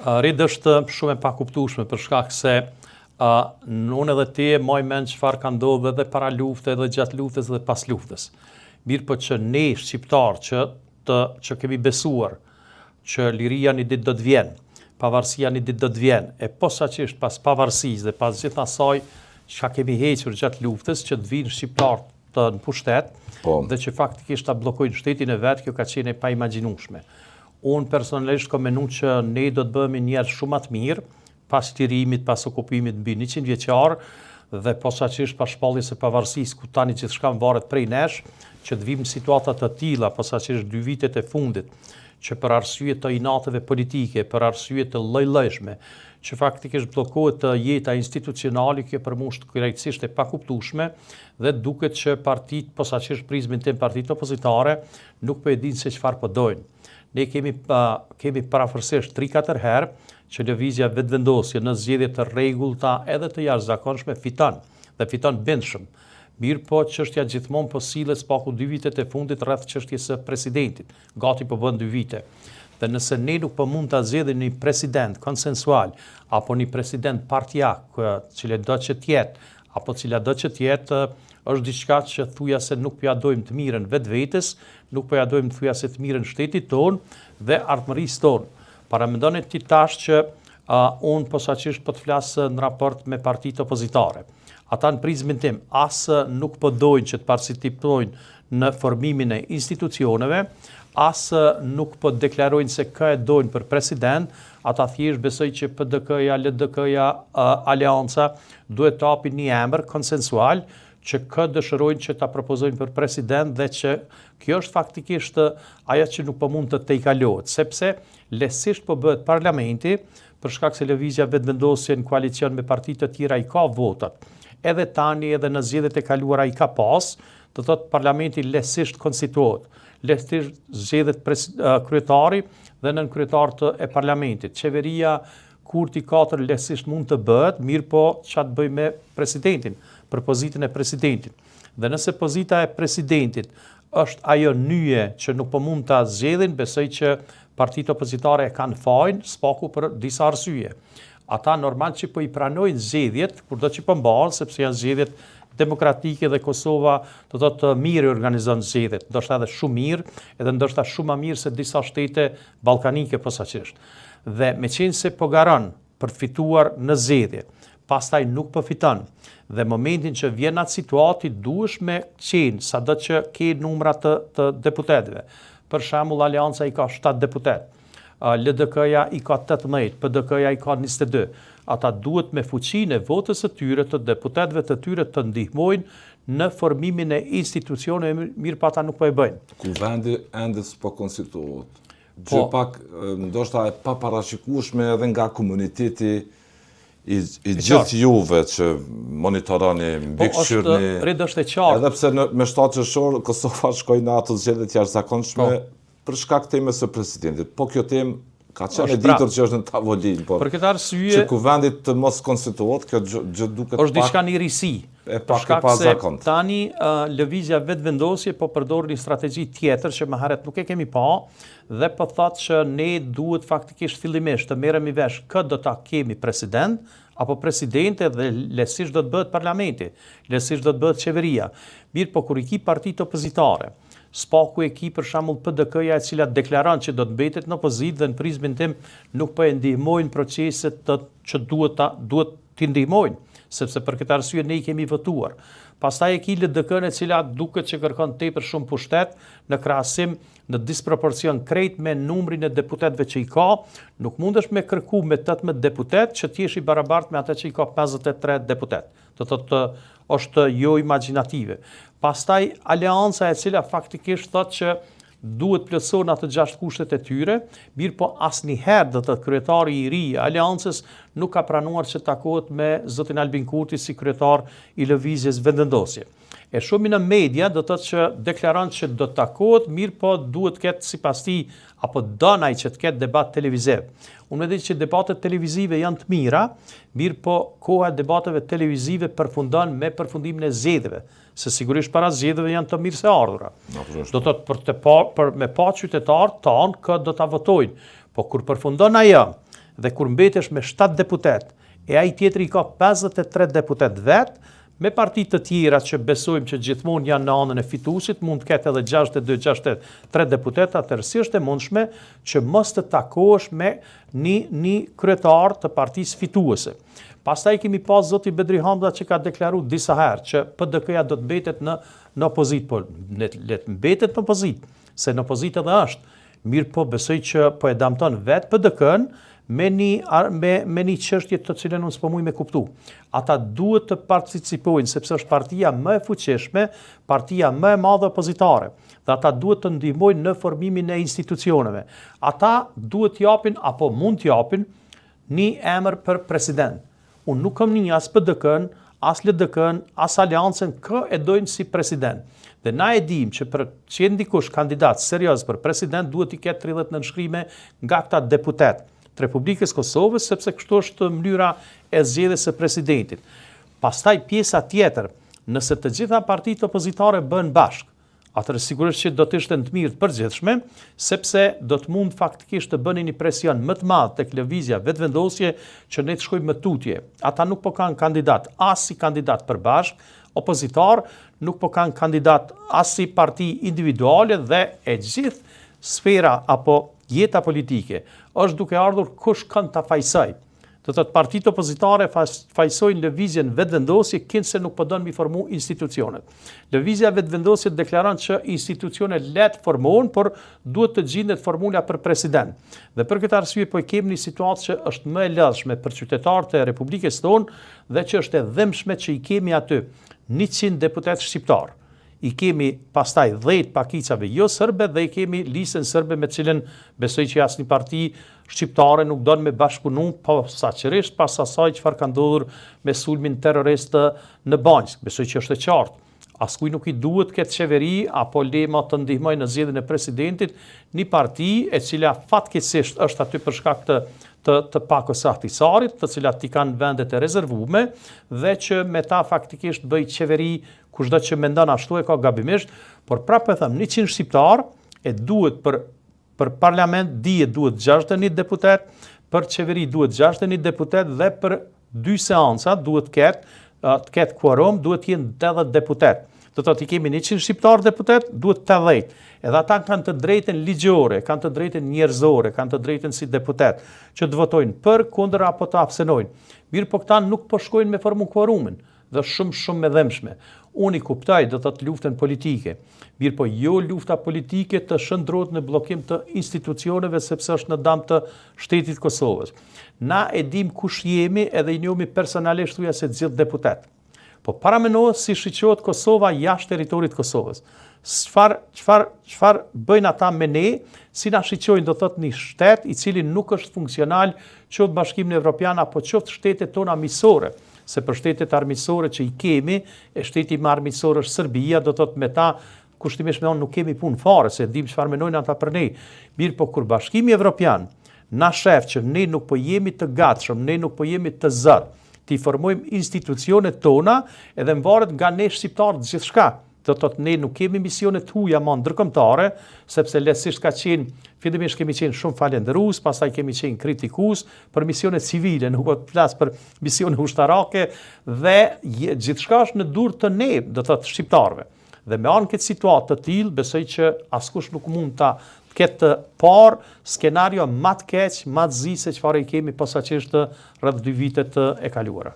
Rridë është shumë e pakuptueshme për shkak se unë edhe ti e moj mend çfarë ka ndodhur edhe para luftës, edhe gjatë luftës dhe pas luftës. Mirë po që ne shqiptar që kemi besuar që liria një ditë do të vjen, pavarësia një ditë do të vjen, e posaçërisht pas pavarësisë dhe pas gjithë asaj që kemi hequr gjatë luftës që të vinë shqiptarë të në pushtet dhe që faktikisht ta bllokojnë shtetin e vet, kjo ka qenë e paimagjinueshme. Unë personalisht kam menuar që ne do të bëhemi njerëz shumë të mirë pas lirimit, pas okupimit mbi 100 vjeçar dhe posaçërisht pas shpalljes së pavarësisë ku tani gjithçka varet prej nesh, që të vim në situata të tilla posaçërisht 2 vitet e fundit, që për arsye të inateve politike, për arsye të lloj-llojshme, që faktikisht bllokohet jeta institucionale, kjo për mua është krejtësisht e pakuptueshme dhe duket që partitë, posaçërisht prizmin tim partitë opozitare, nuk po e dinë se çfarë po dojnë. Ne kemi parafërsisht 3-4 herë që lëvizja vetëvendosje në zgjedhje të rregullta edhe të jashtëzakonshme fiton dhe fiton bindshëm. Mirë po çështja gjithmonë po sillet spaku 2 vitet e fundit rreth çështjes së presidentit. Gati po bën 2 vite. Dhe nëse ne nuk po mund ta zgjedhim një president konsensual apo një president partijak, cila do që të jetë apo cila do që të jetë, është diçka që thuja se nuk po ja dojmë të mirën vetvetes, nuk po ja dojmë thuja se të mirën shtetit ton dhe ardhmërisë ton. Paramendoni ti tash që unë posaçërisht po të flas në raport me partitë opozitare. Ata në prizmin tim as nuk po dojnë që të participojnë në formimin e institucioneve, as nuk po deklarojnë se kë e dojnë për president, ata thjesht besoj që PDK-ja, LDK-ja, Aleanca duhet të hapin një emër konsensual që kë dëshirojnë që ta propozojnë për president dhe që kjo është faktikisht ajo që nuk po mund të tejkalohet, sepse lehtësisht po bëhet parlamenti për shkak se lëvizja vetëvendosje në koalicion me partitë të tjera i ka votat. Edhe tani edhe në zgjedhjet e kaluara i ka pas, do thotë parlamenti lehtësisht konstituohet. Lehtësisht zgjedhet kryetari dhe nën kryetar e parlamentit. Qeveria kurti 4 lehtësisht mund të bëhet, mirë po çfarë të bëj me presidentin, për pozitën e presidentit. Dhe nëse pozita e presidentit është ajo nyje që nuk po mund ta zgjedhin, besoj që partitë opozitare e kanë fajin spaku për disa arsye. Ata normal që po i pranojnë zgjedhjet, kurdo që po mbahen, sepse janë zgjedhjet demokratike dhe Kosova do të thotë mirë organizon zgjedhjet, ndoshta edhe shumë mirë, edhe ndoshta shumë më mirë se disa shtete ballkanike posaçërisht. Dhe meqense po garon për të fituar në zgjedhje, pastaj nuk po fiton. Dhe momentin që vjen atë situatë duhesh me qenë sado që ke numra të deputetëve. Për shembull Aleanca i ka 7 deputet, LDK-ja i ka 18, PDK-ja i ka 22. Ata duhet me fuqinë e votës së tyre të deputetëve të tyre të ndihmojnë në formimin e institucioneve, mirë pa ata nuk po e bëjnë. Kuvendi ende s'po konstituohet. Gjë pak ndoshta e paparashikueshme edhe nga komuniteti i gjithë juve që monitoroni mbikëqyrni. Rridë është e qartë. Edhe pse me 7 qershor Kosova shkoi në ato zgjedhje të jashtëzakonshme për shkak të temës së presidentit. Po kjo temë ka qenë e ditur që është në tavolinë, po. Për këtë arsye që kuvendit të mos konstituohet, kjo gjë duket është diçka në risi. Për shkak se tani lëvizja vetëvendosje po përdor një strategji tjetër që më herët nuk e kemi pa dhe po thotë që ne duhet faktikisht fillimisht të merremi vesh kë do ta kemi president apo presidente dhe lehtësisht do të bëhet parlamenti, lehtësisht do të bëhet qeveria. Mirë, po kur i ki partitë opozitare, spaku e ki për shembull PDK-ja e cila deklaron që do të mbetet në opozitë dhe në prizmin tim nuk po e ndihmojnë proceset që duhet t'i ndihmojnë, sepse për këtë arsye ne i kemi votuar. Pastaj e ki LDK-n e cila duket që kërkon tepër shumë pushtet në krahasim në disproporcion krejt me numrin e deputetëve që i ka, nuk mundesh me kërku me 18 deputet që t'jesh i barabartë me ata që i ka 53 deputet. Do thotë është jo imagjinative. Pastaj Aleanca e cila faktikisht thotë që duhet plotëson ato 6 kushtet e tyre, mirë po asnjëherë do të kryetari i ri i Aleancës nuk ka pranuar që takohet me zotin Albin Kurti si kryetar i lëvizjes vetëvendosje. E shumë në media do të thotë që deklaron që do të takohet, mirë po duhet ketë sipas tij apo donaj që të ketë debat televiziv. Unë mendoj që debatet televizive janë të mira, mirë po koha e debateve televizive përfundon me përfundimin e zgjedhjeve, se sigurisht para zgjedhjeve janë të mirë se ardhura. Do të thotë për me pa qytetarët tanë kë do ta votojnë, po kur përfundon ajo dhe kur mbetesh me 7 deputet, e ai tjetri ka 53 deputet vetë, me partitë të tjera që besojmë që gjithmonë janë në anën e fituesit, mund të ketë edhe 62-63 deputeta, atëherë është e mundshme që mos të takohesh me një kryetar të partisë fituese. Pastaj kemi pas zoti Bedri Hamza që ka deklaruar disa herë që PDK-ja do të mbetet në opozitë, po le të mbetet në opozitë, se në opozitë edhe është. Mirë po besoj që po e damton vetë PDK-n me një çështje të cilën unë s'po muj me kuptu. Ata duhet të participojnë, sepse është partia më e fuqishme, partia më e madhe opozitare, dhe ata duhet të ndihmojnë në formimin e institucioneve. Ata duhet t'japin, apo mund t'japin, një emër për president. Unë nuk kam një as PDK-n, as LDK-n, as Aleancën, kë e dojnë si president. Dhe na e dim që për që ndikush kandidat serioz për president, duhet i ketë 30 nënshkrime nga këta deputet të Republikës Kosovës, sepse kështu është mënyra e zgjedhjes së presidentit. Pastaj pjesa tjetër, nëse të gjitha partitë opozitare bëhen bashkë, atëherë sigurisht që do të ishte në të mirë të përgjithshme, sepse do të mund faktikisht të bëni një presion më të madh tek lëvizja vetëvendosje që ne të shkojmë më tutje. Ata nuk po kanë kandidat as si kandidat përbashkë, opozitar, nuk po kanë kandidat as si parti individuale dhe e gjithë sfera apo jeta politike është duke ardhur kush kënd ta fajsoj. Do të thotë partitë opozitare fajsojnë lëvizjen vetëvendosje kënd se nuk po don mi formu institucionet. Lëvizja vetëvendosje deklaron që institucionet let formohen, por duhet të gjendet formula për president. Dhe për këtë arsye po kemi një situatë që është më e lodhshme për qytetarët e Republikës tonë dhe që është e dhëmshme që i kemi aty 100 deputet shqiptar. I kemi pastaj 10 pakicave jo sërbe dhe i kemi listën sërbe me cilën besoj që asnjë parti shqiptare nuk don me bashkëpunu posaçërisht pas asaj çfarë ka ndodhur me sulmin terrorist në Banjsk. Besoj që është e qartë. Askuj nuk i duhet këtë qeveri apo lema të ndihmojë në zgjedhjen e presidentit një parti e cila fatkeqësisht është aty për shkak të pakës së ahtisarit, të cilat i kanë vendet e rezervume dhe që me ta faktikisht bëj qeveri kushdo që mendon ashtu e ka gabimisht, por prapë e them 100 shqiptar e duhet për parlament dihet duhet 61 deputet, për qeveri duhet 61 deputet dhe për 2 seanca duhet të ketë quorum, duhet jenë 80 deputet. Do të thotë i kemi 100 shqiptar deputet, duhet 80. Edhe ata kanë të drejtën ligjore, kanë të drejtën njerëzore, kanë të drejtën si deputet, që të votojnë për, kundër apo të abstenojnë. Mirë po këta nuk po shkojnë me formu quorumin, dhe shumë me dhëmshme. Unë i kuptoj do të thotë luftën politike. Mirë po jo lufta politike të shndrohet në bllokim të institucioneve sepse është në dëm të shtetit Kosovës. Na e dim kush jemi edhe i njohemi personalisht thuja se të gjithë deputet. Po paramenohet si shiqohet Kosova jashtë territorit Kosovës. Çfarë bëjnë ata me ne, si na shiqojnë do thotë një shtet i cili nuk është funksional qoftë Bashkimin Evropian apo qoftë shtetet tona miqësore. Se për shtetet armiqësore që i kemi, e shteti më armiqësor është Serbia, do thotë me ta kushtimisht me nuk kemi punë fare, se dim çfarë mendojnë ata për ne. Mirë po kur Bashkimi Evropian na shef që ne nuk po jemi të gatshëm, ne nuk po jemi të zot, ti formojmë institucionet tona edhe mvaret nga ne shqiptarët gjithçka. Do të thotë ne nuk kemi misione të huaja më ndërkombëtare, sepse lehtësisht ka qenë, fillimisht kemi qenë shumë falendërues, pastaj kemi qenë kritikues për misione civile, nuk po të flas për misione ushtarake dhe gjithçka është në dorë të ne, do të thotë shqiptarëve. Dhe me anë këtë situatë të tillë, besoj që askush nuk mund ta ketë parë skenario më të keq, më të zi se çfarë i kemi posaçërisht rreth 2 vitet e kaluara.